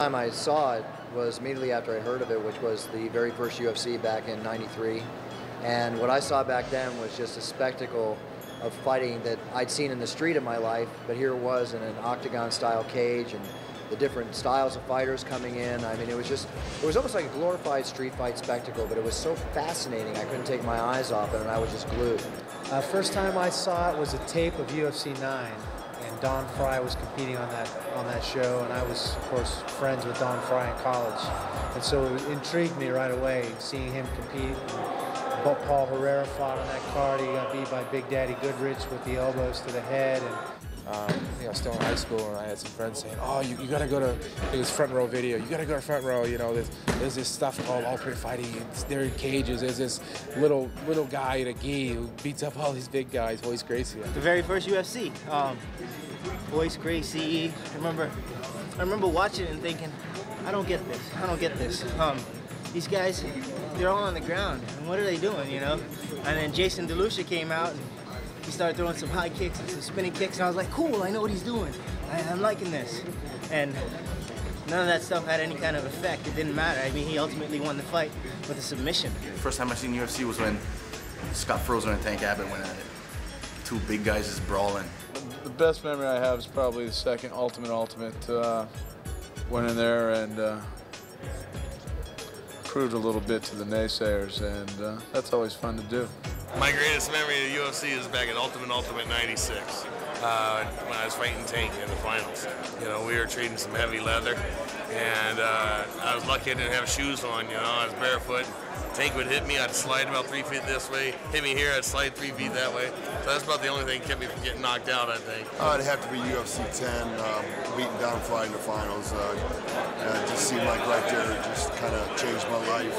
Time I saw it was immediately after I heard of it, which was the very first UFC back in '93. And what I saw back then was just a spectacle of fighting that I'd seen in the street in my life, but here it was in an octagon-style cage, and the different styles of fighters coming in. I mean, it was almost like a glorified street fight spectacle, but it was so fascinating I couldn't take my eyes off it, and I was just glued. First time I saw it was a tape of UFC 9. And Don Fry was competing on that show, and I was, of course, friends with Don Fry in college. And so it intrigued me right away, seeing him compete. And Paul Herrera fought on that card. He got beat by Big Daddy Goodrich with the elbows to the head. And I was still in high school, and I had some friends saying, "Oh, you got to go to this front row video. You got to go to front row. You know, there's this stuff called ultimate fighting. They're in cages. There's this little guy in a gi who beats up all these big guys. Royce Gracie." The very first UFC, Royce Gracie. I remember watching it and thinking, I don't get this. I don't get this. These guys, they're all on the ground, and what are they doing? You know? And then Jason DeLucia came out, and he started throwing some high kicks and some spinning kicks, and I was like, cool, I know what he's doing. I'm liking this. And none of that stuff had any kind of effect. It didn't matter. I mean, he ultimately won the fight with a submission. First time I seen UFC was when Scott Frozen and Tank Abbott went at it. Two big guys just brawling. The best memory I have is probably the second Ultimate. Went in there and proved a little bit to the naysayers, and that's always fun to do. My greatest memory of the UFC is back at Ultimate '96 when I was fighting Tank in the finals. You know, we were trading some heavy leather, and I was lucky I didn't have shoes on. You know, I was barefoot. Tank would hit me, I'd slide about 3 feet this way. Hit me here, I'd slide 3 feet that way. So that's about the only thing that kept me from getting knocked out, I think. It'd have to be UFC 10, beating down Fry in the finals. It just seemed like right there, it just kind of changed my life,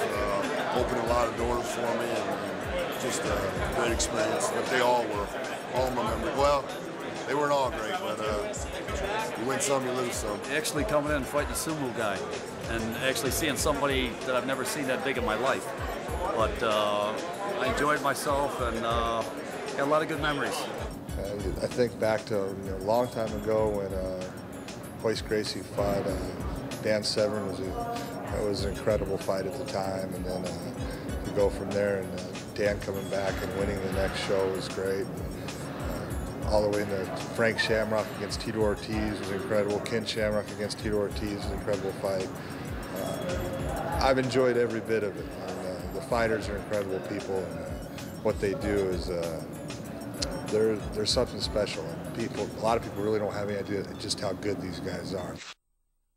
opened a lot of doors for me, and just a great experience. But they all were, all my memories. Well, they weren't all great, but you win some, you lose some. Actually coming in and fighting a sumo guy, and actually seeing somebody that I've never seen that big in my life. But I enjoyed myself and got a lot of good memories. I think back to a long time ago when Royce Gracie fought Dan Severn. That was an incredible fight at the time, and then to go from there and Dan coming back and winning the next show was great. All the way into Frank Shamrock against Tito Ortiz was incredible. Ken Shamrock against Tito Ortiz was an incredible fight. I've enjoyed every bit of it. And, the fighters are incredible people, and what they do is there's something special. And a lot of people really don't have any idea just how good these guys are.